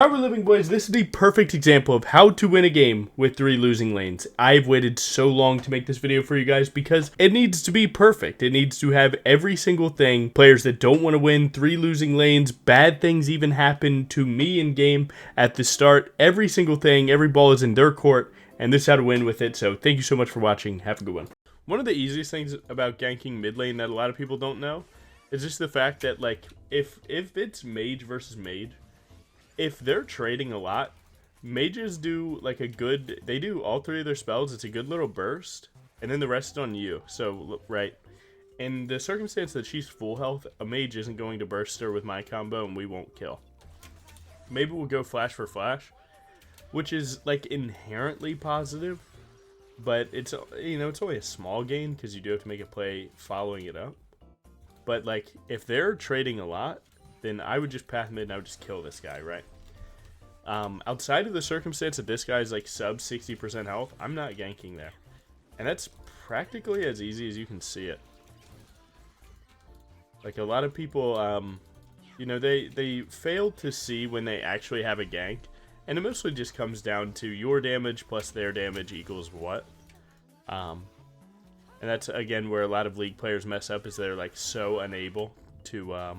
Alright, we're living boys, this is the perfect example of how to win a game with 3 losing lanes. I've waited so long to make this video for you guys because it needs to be perfect. It needs to have every single thing. Players that don't want to win, 3 losing lanes, bad things even happen to me in game at the start. Every single thing, every ball is in their court, and this is how to win with it. So thank you so much for watching. Have a good one. One of the easiest things about ganking mid lane that a lot of people don't know is just the fact that, like, if it's mage versus mage, if they're trading a lot, mages do like a good, they do all 3 of their spells. It's a good little burst, and then the rest is on you. So, right, in the circumstance that she's full health, a mage isn't going to burst her with my combo and we won't kill. Maybe we'll go flash for flash, which is like inherently positive, but it's, you know, it's only a small gain because you do have to make a play following it up. But like, if they're trading a lot, then I would just path mid and I would just kill this guy, right? Outside of the circumstance that this guy's like sub 60% health, I'm not ganking there. And that's practically as easy as you can see it. Like, a lot of people, you know, they fail to see when they actually have a gank. And it mostly just comes down to your damage plus their damage equals what. And that's, again, where a lot of League players mess up, is they're like so unable to,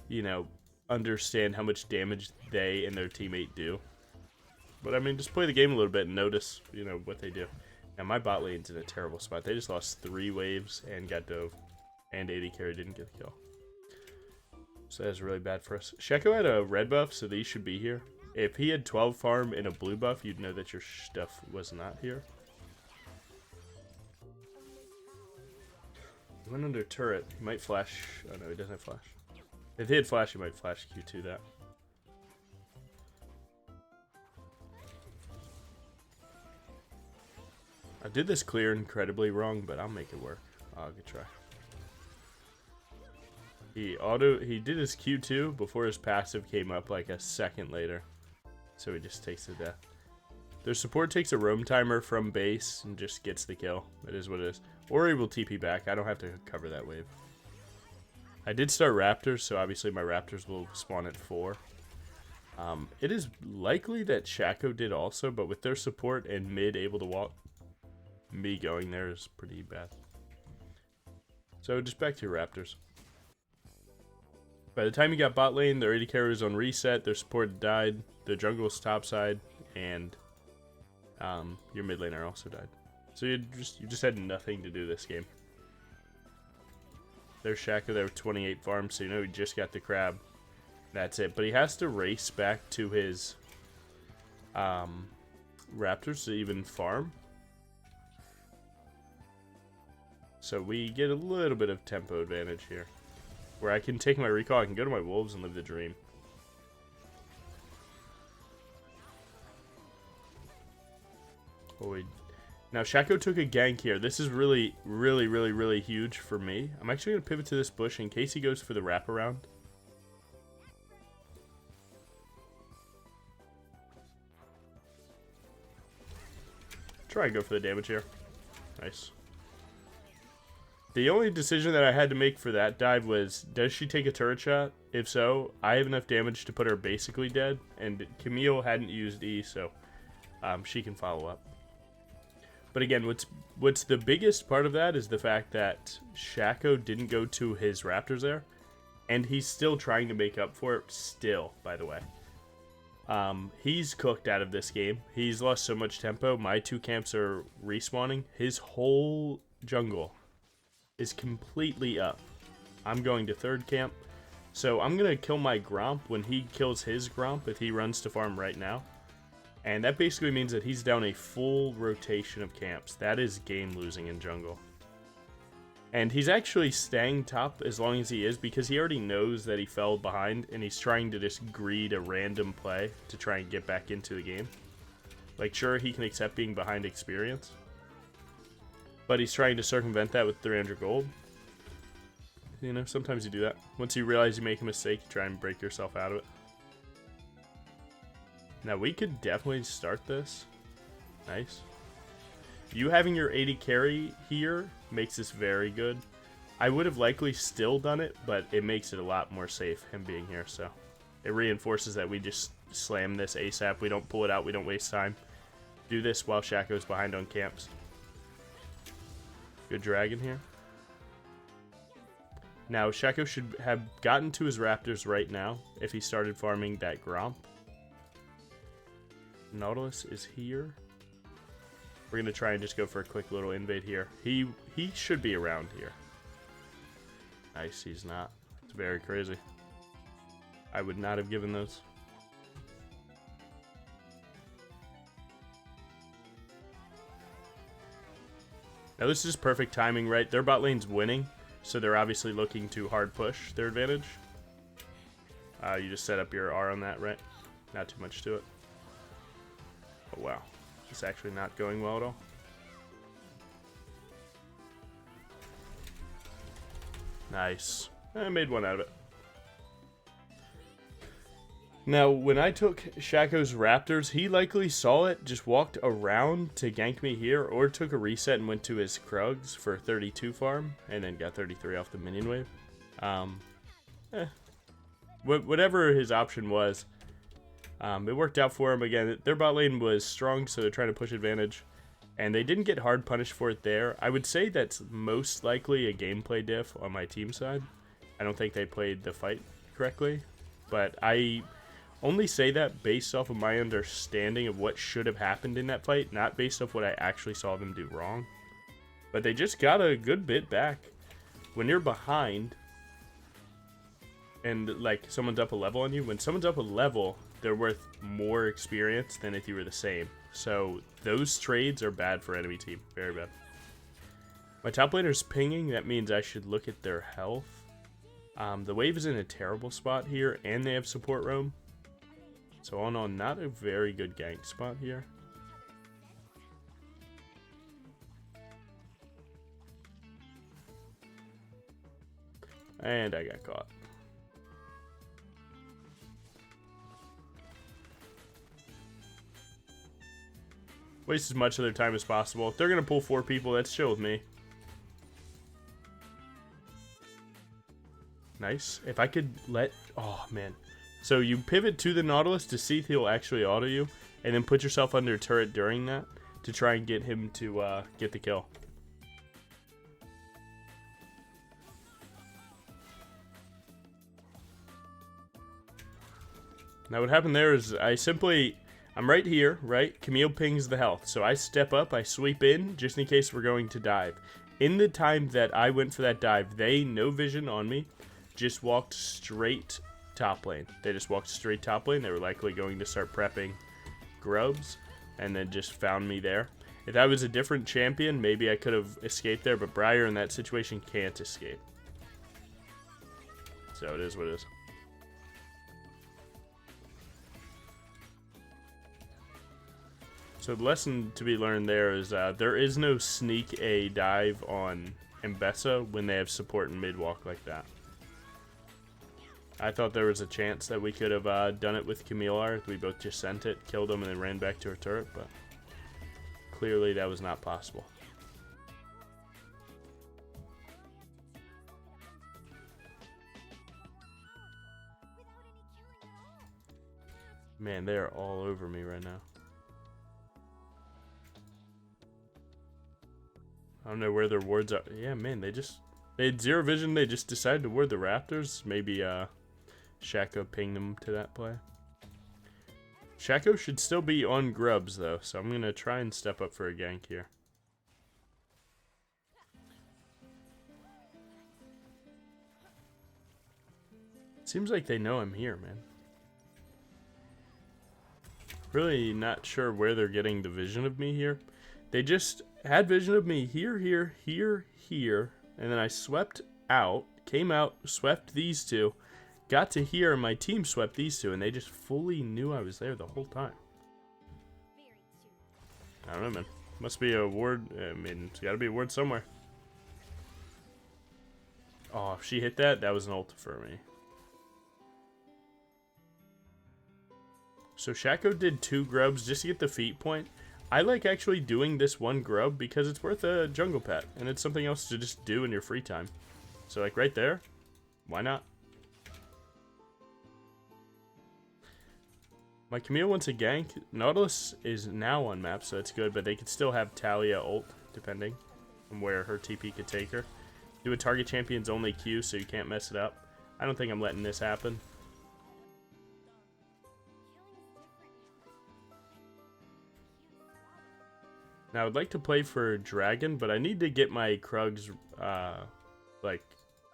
you know, understand how much damage they and their teammate do. But I mean, just play the game a little bit and notice, you know, what they do. Now my bot lane's in a terrible spot. They just lost 3 waves and got dove, and AD carry didn't get the kill. So that's really bad for us. Sheko had a red buff, so these should be here. If he had 12 farm and a blue buff, you'd know that your stuff was not here. He went under turret. He might flash. Oh no, he doesn't have flash. If he had flash, he might flash Q2 that. I did this clear incredibly wrong, but I'll make it work. I'll good try. He did his Q2 before his passive came up like a second later. So he just takes the death. Their support takes a roam timer from base and just gets the kill. That is what it is. Or he will TP back. I don't have to cover that wave. I did start raptors, so obviously my raptors will spawn at 4. It is likely that Shako did also, but with their support and mid able to walk, me going there is pretty bad. So just back to your raptors. By the time you got bot lane, their AD carry was on reset, their support died, their jungle was topside, and your mid laner also died. So you just had nothing to do this game. There's Shaka there with 28 farms, so you know he just got the crab. That's it. But he has to race back to his raptors to even farm. So we get a little bit of tempo advantage here, where I can take my recall, I can go to my wolves and live the dream. Oh, now, Shako took a gank here. This is really, really, really, really huge for me. I'm actually going to pivot to this bush in case he goes for the wraparound. Try and go for the damage here. Nice. The only decision that I had to make for that dive was, does she take a turret shot? If so, I have enough damage to put her basically dead. And Camille hadn't used E, so she can follow up. But again, what's the biggest part of that is the fact that Shako didn't go to his raptors there, and he's still trying to make up for it still, by the way. He's cooked out of this game. He's lost so much tempo. My 2 camps are respawning. His whole jungle is completely up. I'm going to 3rd camp. So I'm going to kill my Gromp when he kills his Gromp if he runs to farm right now. And that basically means that he's down a full rotation of camps. That is game losing in jungle. And he's actually staying top as long as he is because he already knows that he fell behind and he's trying to just greed a random play to try and get back into the game. Like, sure, he can accept being behind experience, but he's trying to circumvent that with 300 gold. You know, sometimes you do that. Once you realize you make a mistake, you try and break yourself out of it. Now, we could definitely start this. Nice. You having your AD carry here makes this very good. I would have likely still done it, but it makes it a lot more safe, him being here, so It reinforces that we just slam this ASAP. We don't pull it out. We don't waste time. Do this while Shaco's behind on camps. Good dragon here. Now, Shaco should have gotten to his raptors right now if he started farming that Gromp. Nautilus is here. We're going to try and just go for a quick little invade here. He should be around here. Nice, he's not. It's very crazy. I would not have given those. Now this is perfect timing, right? Their bot lane's winning, so they're obviously looking to hard push their advantage. You just set up your R on that, right? Not too much to it. Oh wow, it's actually not going well at all. Nice. I made one out of it. Now, when I took Shaco's Raptors, he likely saw it, just walked around to gank me here, or took a reset and went to his Krugs for 32 farm, and then got 33 off the minion wave. Whatever his option was, it worked out for him. Again, their bot lane was strong, so they're trying to push advantage, and they didn't get hard punished for it there. I would say that's most likely a gameplay diff on my team side. I don't think they played the fight correctly, but I only say that based off of my understanding of what should have happened in that fight, not based off what I actually saw them do wrong. But they just got a good bit back. When you're behind and like someone's up a level on you, when someone's up a level, they're worth more experience than if you were the same. So those trades are bad for enemy team, very bad. My top laner's pinging, that means I should look at their health. The wave is in a terrible spot here, and they have support roam. So all in all, not a very good gank spot here. And I got caught. Waste as much of their time as possible. If they're going to pull 4 people, that's chill with me. Nice. If I could let... Oh, man. So you pivot to the Nautilus to see if he'll actually auto you, and then put yourself under a turret during that to try and get him to get the kill. Now what happened there is I'm right here, right? Camille pings the health. So I step up, I sweep in, just in case we're going to dive. In the time that I went for that dive, they, no vision on me, just walked straight top lane. They just walked straight top lane. They were likely going to start prepping grubs, and then just found me there. If I was a different champion, maybe I could have escaped there, but Briar in that situation can't escape. So it is what it is. So the lesson to be learned there is there is no sneak a dive on Mbessa when they have support and mid walk like that. I thought there was a chance that we could have done it with Camille. We both just sent it, killed him, and then ran back to our turret, but clearly that was not possible. Man, they are all over me right now. I don't know where their wards are. Yeah, man, they had zero vision. They just decided to ward the Raptors. Maybe Shaco pinged them to that play. Shaco should still be on grubs, though, so I'm going to try and step up for a gank here. Seems like they know I'm here, man. Really not sure where they're getting the vision of me here. They just had vision of me here, here, here, here, and then I swept out, came out, swept these two, got to here, and my team swept these two, and they just fully knew I was there the whole time. I don't know, man. Must be a ward. I mean, it's got to be a ward somewhere. Oh, if she hit that, that was an ult for me. So Shaco did 2 grubs just to get the feet point. I like actually doing this one grub because it's worth a jungle pet, and it's something else to just do in your free time. So like right there, why not? My Camille wants a gank. Nautilus is now on map, so it's good, but they could still have Talia ult, depending on where her TP could take her. Do a target champion's only Q, so you can't mess it up. I don't think I'm letting this happen. Now, I'd like to play for Dragon, but I need to get my Krugs, like,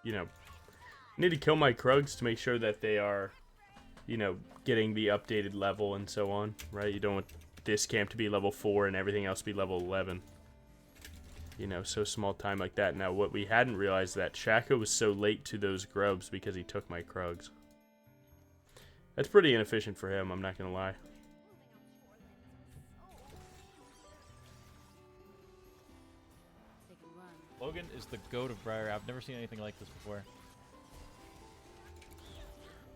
you know, I need to kill my Krugs to make sure that they are, you know, getting the updated level and so on, right? You don't want this camp to be level 4 and everything else be level 11. You know, so small time like that. Now, what we hadn't realized that Shaco was so late to those grubs because he took my Krugs. That's pretty inefficient for him, I'm not gonna lie. Logan is the goat of Briar. I've never seen anything like this before.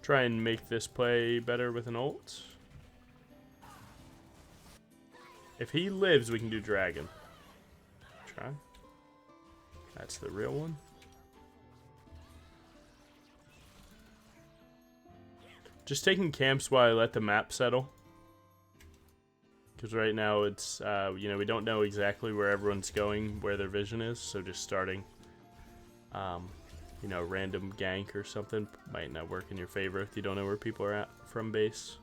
Try and make this play better with an ult. If he lives, we can do Dragon. Try. That's the real one. Just taking camps while I let the map settle. Because right now it's, you know, we don't know exactly where everyone's going, where their vision is. So just starting, you know, random gank or something might not work in your favor if you don't know where people are at from base.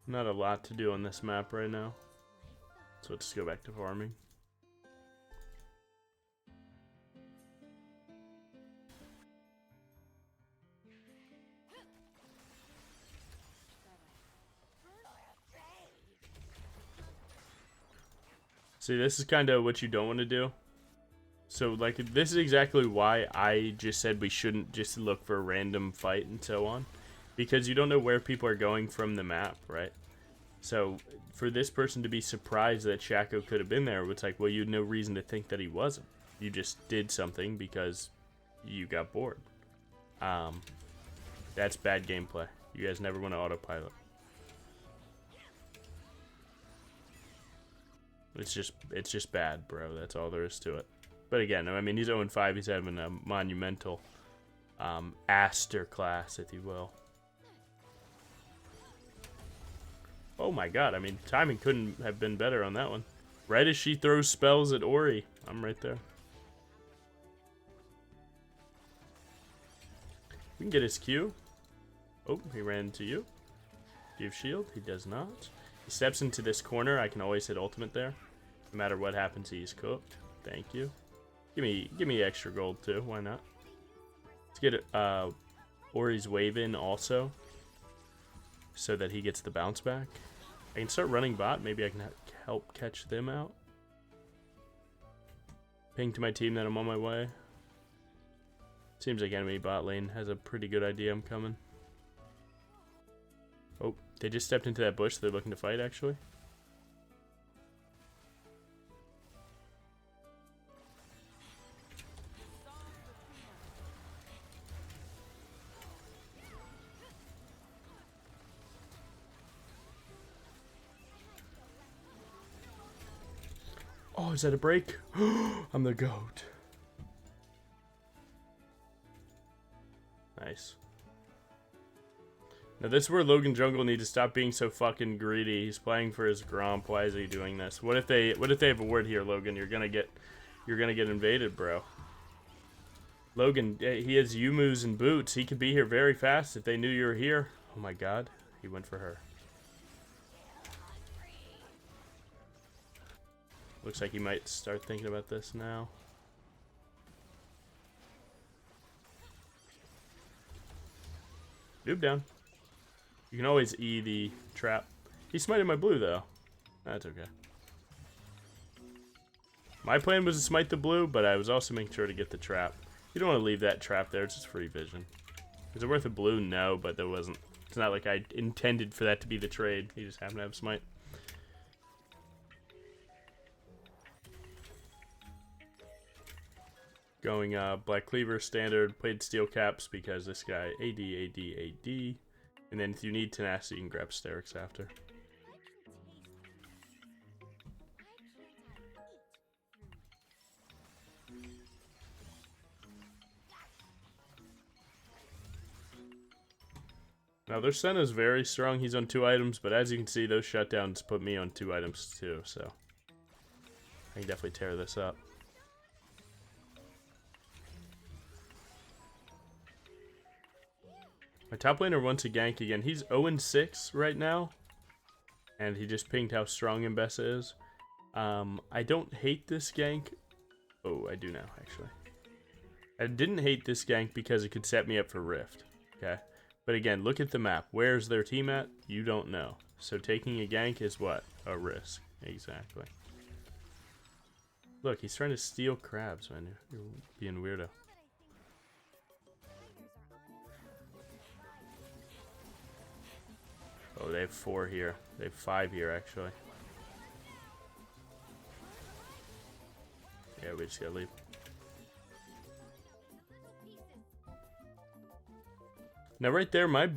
Not a lot to do on this map right now, so let's just go back to farming. See, this is kind of what you don't want to do. So, like, this is exactly why I just said we shouldn't just look for a random fight and so on. Because you don't know where people are going from the map, right? So, for this person to be surprised that Shaco could have been there, it's like, well, you had no reason to think that he wasn't. You just did something because you got bored. That's bad gameplay. You guys never want to autopilot. It's just bad, bro. That's all there is to it. But again, I mean, he's 0-5. He's having a monumental Aster class, if you will. Oh my god, I mean, timing couldn't have been better on that one. Right as she throws spells at Ori. I'm right there. We can get his Q. Oh, he ran into you. Give shield. He does not. He steps into this corner. I can always hit ultimate there. No matter what happens, he's cooked. Thank you. Give me extra gold too. Why not? Let's get Ori's wave in also, so that he gets the bounce back. I can start running bot. Maybe I can help catch them out. Ping to my team that I'm on my way. Seems like enemy bot lane has a pretty good idea I'm coming. Oh, they just stepped into that bush. They're looking to fight, actually. Oh, is that a break? I'm the GOAT. Nice. Now this is where Logan Jungle needs to stop being so fucking greedy. He's playing for his Gromp. Why is he doing this? What if they have a word here, Logan? You're gonna get invaded, bro. Logan, he has Yumu's and boots. He could be here very fast if they knew you were here. Oh my god, he went for her. Looks like he might start thinking about this now. Noob down. You can always E the trap. He smited my blue though. That's okay. My plan was to smite the blue, but I was also making sure to get the trap. You don't want to leave that trap there, it's just free vision. Is it worth a blue? No, but there wasn't. It's not like I intended for that to be the trade. He just happened to have smite. Going Black Cleaver standard, played steel caps because this guy AD. And then if you need tenacity, you can grab Sterix after. Now their Senna is very strong. He's on 2 items, but as you can see, those shutdowns put me on 2 items too, so I can definitely tear this up. My top laner wants a gank again. He's 0-6 right now, and he just pinged how strong Mbessa is. I don't hate this gank. Oh, I do now, actually. I didn't hate this gank because it could set me up for Rift, okay? But again, look at the map. Where's their team at? You don't know. So taking a gank is what? A risk. Exactly. Look, he's trying to steal crabs, man. You're being weirdo. Oh, they have 4 here. They have 5 here, actually. Yeah, we just gotta leave. Now, right there, my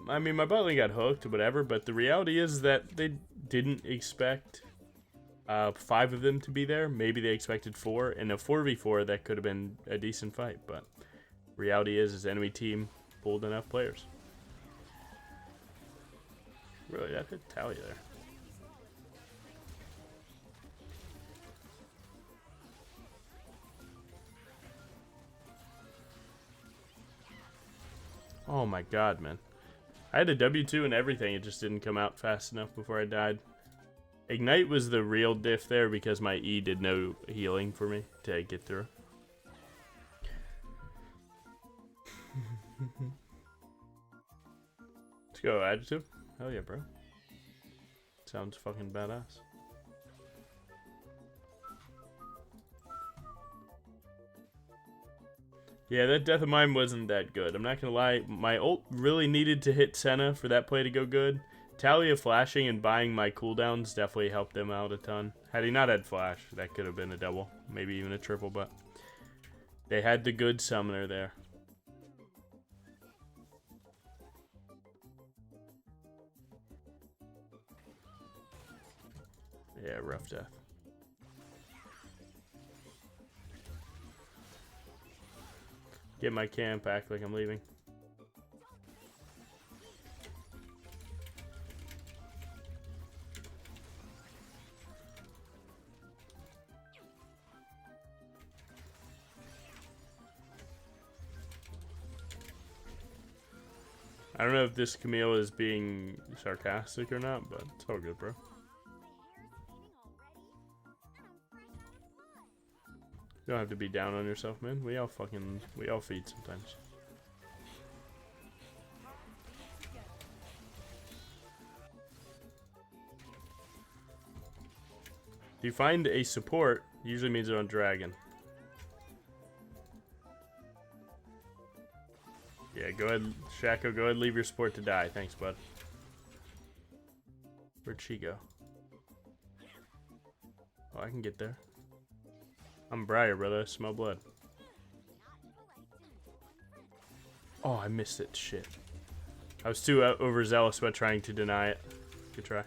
bot lane got hooked, whatever, but the reality is that they didn't expect 5 of them to be there. Maybe they expected 4. In a 4v4, that could have been a decent fight, but reality is enemy team pulled enough players. Really, that hit Talia there. Oh my god, man. I had a W2 and everything, it just didn't come out fast enough before I died. Ignite was the real diff there because my E did no healing for me to get through. Let's go, adjective. Hell yeah, bro. Sounds fucking badass. Yeah, that Death of Mine wasn't that good. I'm not gonna lie. My ult really needed to hit Senna for that play to go good. Talia flashing and buying my cooldowns definitely helped them out a ton. Had he not had flash, that could have been a double. Maybe even a triple, but they had the good summoner there. Yeah, rough death. Get my camp back like I'm leaving. I don't know if this Camille is being sarcastic or not, but it's all good, bro. You don't have to be down on yourself, man. We all feed sometimes. If you find a support, usually means they're on dragon. Yeah, go ahead, Shaco, go ahead and leave your support to die. Thanks, bud. Where'd she go? Oh, I can get there. I'm Briar, brother. I smell blood. Oh, I missed it. Shit. I was too overzealous about trying to deny it. Good try.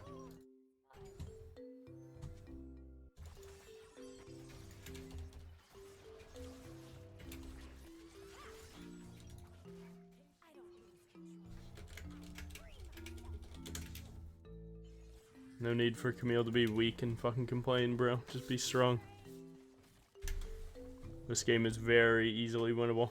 No need for Camille to be weak and fucking complain, bro. Just be strong. This game is very easily winnable.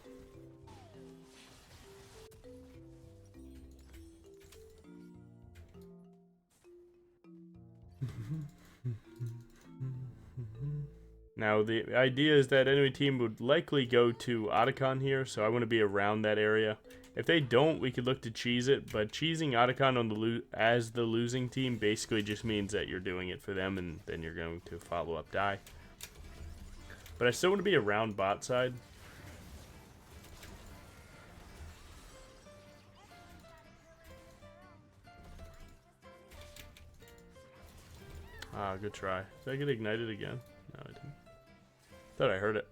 Now, the idea is that enemy team would likely go to Otacon here, so I want to be around that area. If they don't, we could look to cheese it, but cheesing Otacon on the as the losing team basically just means that you're doing it for them, and then you're going to follow up die. But I still want to be around bot side. Ah, good try. Did I get ignited again? No, I didn't. Thought I heard it.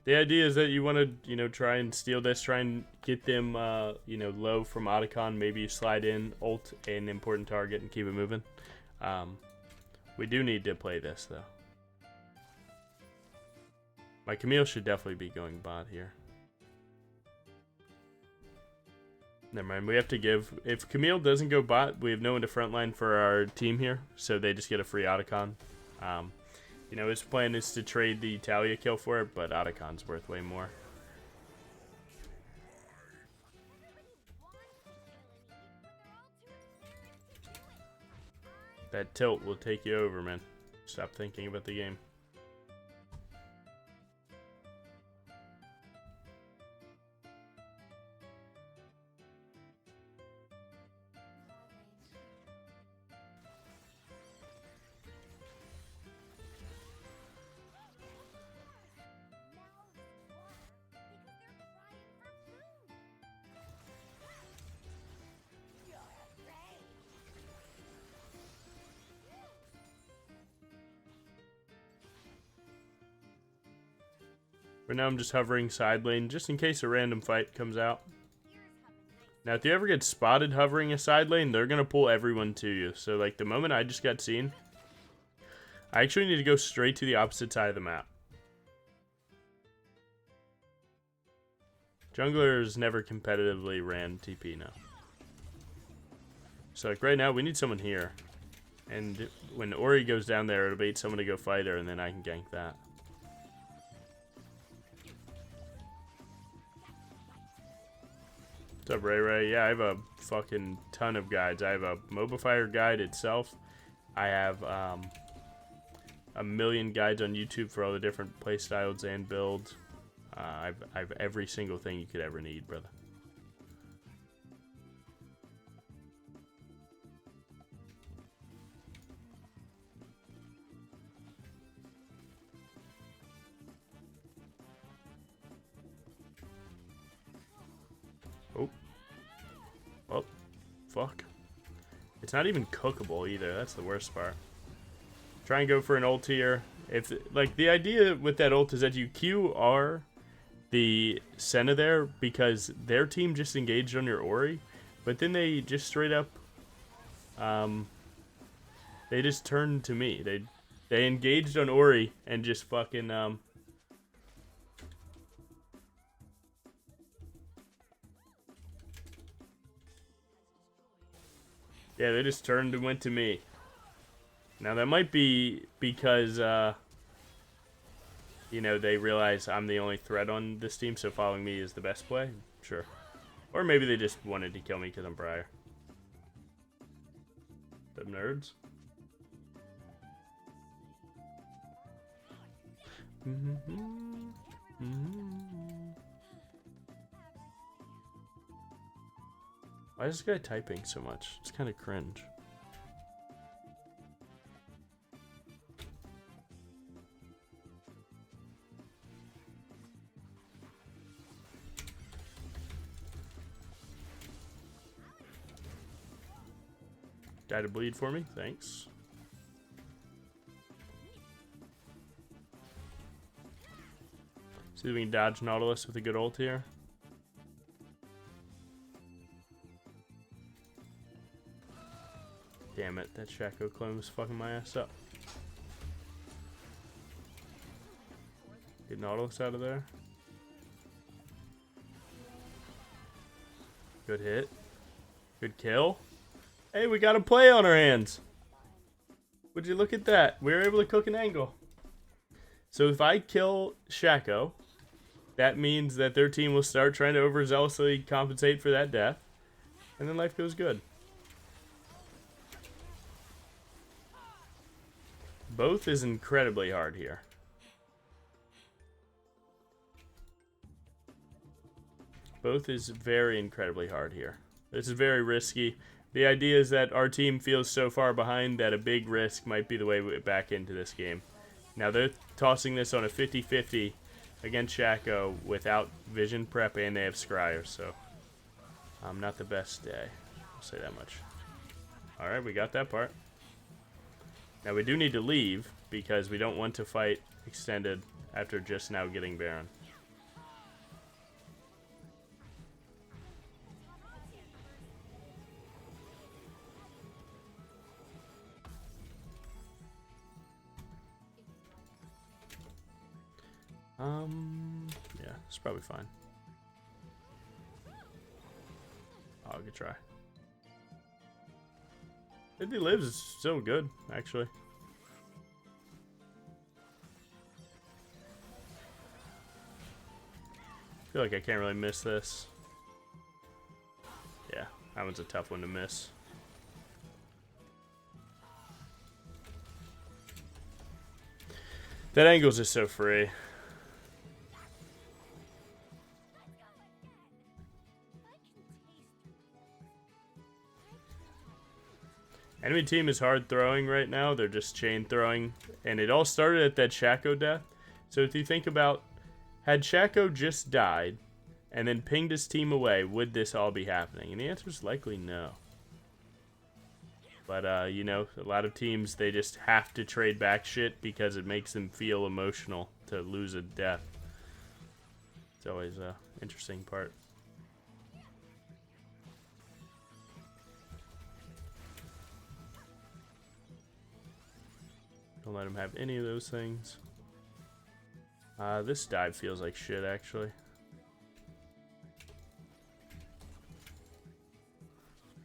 The idea is that you want to, try and steal this, try and get them, low from Otacon. Maybe you slide in, ult an important target, and keep it moving. We do need to play this, though. My Camille should definitely be going bot here. Never mind. We have to give... If Camille doesn't go bot, we have no one to frontline for our team here. So they just get a free Otacon. You know, his plan is to trade the Talia kill for it, but Otacon's worth way more. That tilt will take you over, man. Stop thinking about the game. Right now I'm just hovering side lane just in case a random fight comes out. Now if you ever get spotted hovering a side lane, they're going to pull everyone to you. So like the moment I just got seen, I actually need to go straight to the opposite side of the map. Junglers never competitively ran TP now. So like right now we need someone here. And when Ori goes down there, it'll bait someone to go fight her and then I can gank that. What's up, Ray Ray? Yeah, I have a fucking ton of guides. I have a MOBA Fire guide itself. I have a million guides on YouTube for all the different playstyles and builds. I've every single thing you could ever need, brother. Oh. Oh. Fuck. It's not even cookable either. That's the worst part. Try and go for an ult here. If like the idea with that ult is that you QR the Senna there because their team just engaged on your Ori, but then they just straight up they just turned to me. They engaged on Ori and just fucking yeah, they just turned and went to me. Now that might be because you know, they realize I'm the only threat on this team, so following me is the best play. Sure. Or maybe they just wanted to kill me because I'm Briar. Them nerds. Why is this guy typing so much? It's kind of cringe. Guy to bleed for me, thanks. See if we can dodge Nautilus with a good ult here. Damn it, that Shaco clone was fucking my ass up. Get Nautilus out of there. Good hit. Good kill. Hey, we got a play on our hands. Would you look at that? We were able to cook an angle. So if I kill Shaco, that means that their team will start trying to overzealously compensate for that death. And then life goes good. Both is incredibly hard here. Both is very incredibly hard here. This is very risky. The idea is that our team feels so far behind that a big risk might be the way back into this game. Now they're tossing this on a 50-50 against Shaco without vision prep and they have Scryer, so not the best day. I'll say that much. Alright, we got that part. Now we do need to leave because we don't want to fight extended after just now getting Baron. Yeah, it's probably fine. Oh, good try. 50 lives is still good, actually. I feel like I can't really miss this. Yeah, that one's a tough one to miss. That angle's just so free. Enemy team is hard throwing right now. They're just chain throwing. And it all started at that Shaco death. So if you think about, had Shaco just died and then pinged his team away, would this all be happening? And the answer is likely no. But, you know, a lot of teams, they just have to trade back shit because it makes them feel emotional to lose a death. It's always an interesting part. Don't let him have any of those things. This dive feels like shit, actually.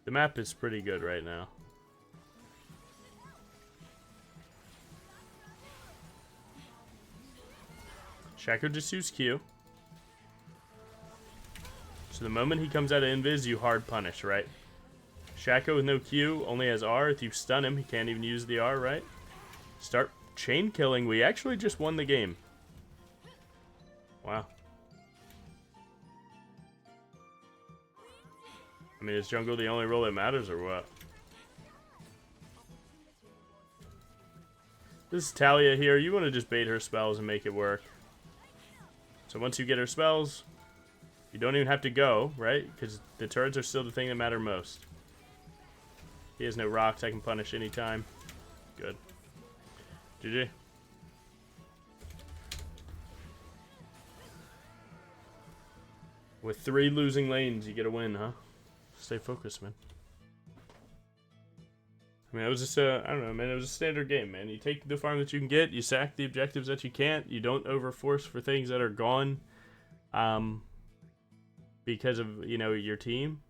The map is pretty good right now. Shaco just used Q. So the moment he comes out of invis, you hard punish, right? Shaco with no Q only has R. If you stun him, he can't even use the R, right? Start chain killing. We actually just won the game. Wow. I mean, is jungle the only role that matters or what? This is Talia here. You want to just bait her spells and make it work. So once you get her spells, you don't even have to go, right? Because the turrets are still the thing that matter most. He has no rocks. I can punish anytime. Good. GG. With 3 losing lanes, you get a win, huh? Stay focused, man. I mean, it was just a, I don't know, man, it was a standard game, man. You take the farm that you can get, you sack the objectives that you can't, you don't overforce for things that are gone because of, you know, your team.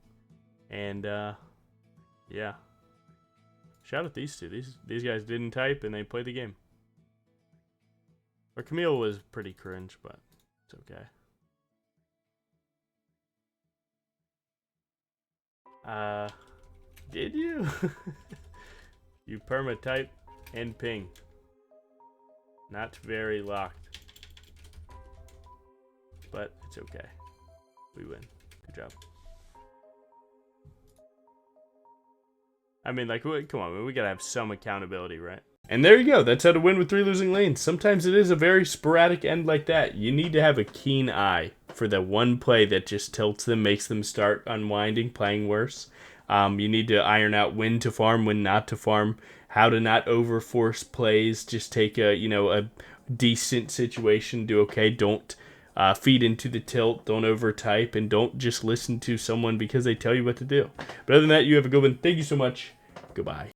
And, yeah. Shout out these two. These guys didn't type, and they played the game. Or Camille was pretty cringe, but it's okay. Did you? You perma-type and ping. Not very locked. But it's okay. We win. Good job. I mean, like, come on, we gotta have some accountability, right? And there you go. That's how to win with 3 losing lanes. Sometimes it is a very sporadic end like that. You need to have a keen eye for the one play that just tilts them, makes them start unwinding, playing worse. You need to iron out when to farm, when not to farm, how to not overforce plays. Just take a, you know, a decent situation, do okay. Don't feed into the tilt, don't overtype, and don't just listen to someone because they tell you what to do. But other than that, you have a good one. Thank you so much. Goodbye.